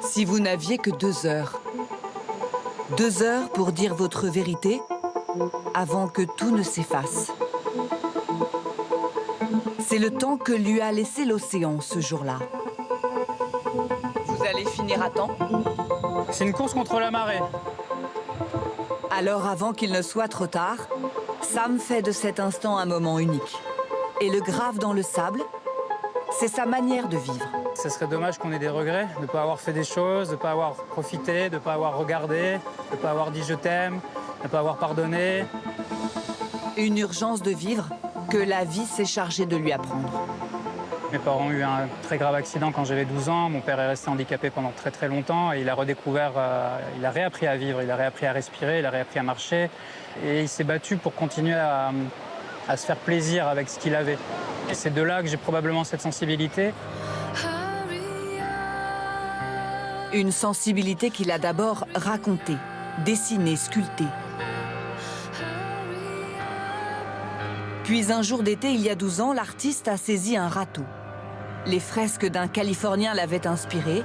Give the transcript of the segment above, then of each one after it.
Si vous n'aviez que 2 heures. 2 heures pour dire votre vérité avant que tout ne s'efface. C'est le temps que lui a laissé l'océan ce jour-là. Vous allez finir à temps? C'est une course contre la marée. Alors, avant qu'il ne soit trop tard, Sam fait de cet instant un moment unique. Et le grave dans le sable, c'est sa manière de vivre. Ce serait dommage qu'on ait des regrets, de ne pas avoir fait des choses, de ne pas avoir profité, de ne pas avoir regardé, de ne pas avoir dit je t'aime, de ne pas avoir pardonné. Une urgence de vivre que la vie s'est chargée de lui apprendre. Mes parents ont eu un très grave accident quand j'avais 12 ans. Mon père est resté handicapé pendant très longtemps et il a redécouvert, il a réappris à vivre, il a réappris à respirer, il a réappris à marcher. Et il s'est battu pour continuer à se faire plaisir avec ce qu'il avait. Et c'est de là que j'ai probablement cette sensibilité. Une sensibilité qu'il a d'abord racontée, dessinée, sculptée. Puis un jour d'été, il y a 12 ans, l'artiste a saisi un râteau. Les fresques d'un Californien l'avaient inspiré.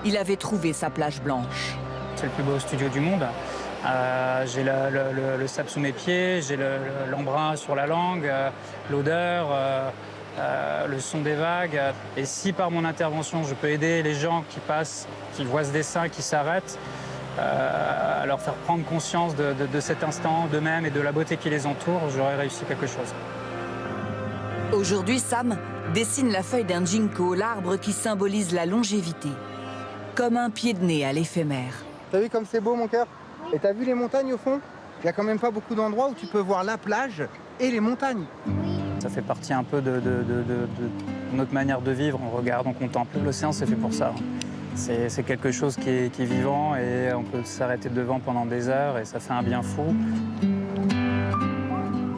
Il avait trouvé sa plage blanche. C'est le plus beau studio du monde. J'ai le sable sous mes pieds, j'ai l'embrun sur la langue, l'odeur, le son des vagues. Et si par mon intervention, je peux aider les gens qui passent, qui voient ce dessin, qui s'arrêtent, à leur faire prendre conscience de cet instant, d'eux-mêmes et de la beauté qui les entoure, j'aurais réussi quelque chose. Aujourd'hui, Sam dessine la feuille d'un ginkgo, l'arbre qui symbolise la longévité, comme un pied de nez à l'éphémère. T'as vu comme c'est beau, mon cœur? Et t'as vu les montagnes au fond? Il y a quand même pas beaucoup d'endroits où tu peux voir la plage et les montagnes. Ça fait partie un peu de notre manière de vivre. On regarde, on contemple. L'océan, c'est fait pour ça. C'est quelque chose qui est vivant et on peut s'arrêter devant pendant des heures et ça fait un bien fou.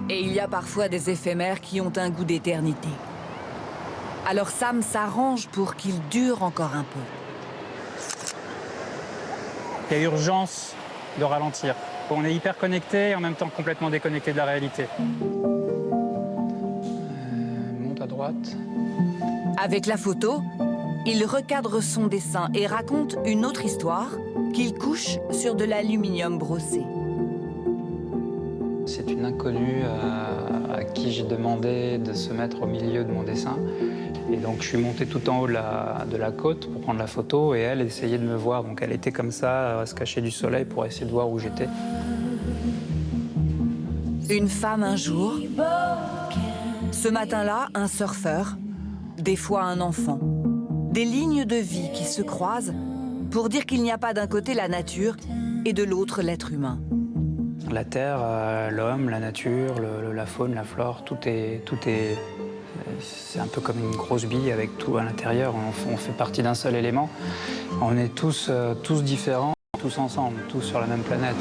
Et il y a parfois des éphémères qui ont un goût d'éternité. Alors Sam s'arrange pour qu'il dure encore un peu. Il y a urgence de ralentir. On est hyper connecté et en même temps complètement déconnecté de la réalité. Monte à droite. Avec la photo, il recadre son dessin et raconte une autre histoire qu'il couche sur de l'aluminium brossé. C'est une inconnue à qui j'ai demandé de se mettre au milieu de mon dessin. Et donc je suis monté tout en haut de la côte pour prendre la photo et elle essayait de me voir. Donc elle était comme ça, à se cacher du soleil pour essayer de voir où j'étais. Une femme un jour, ce matin-là, un surfeur, des fois un enfant. Des lignes de vie qui se croisent pour dire qu'il n'y a pas d'un côté la nature et de l'autre l'être humain. La terre, l'homme, la nature, la faune, la flore, tout est c'est un peu comme une grosse bille avec tout à l'intérieur. On fait partie d'un seul élément. On est tous différents, tous ensemble, tous sur la même planète.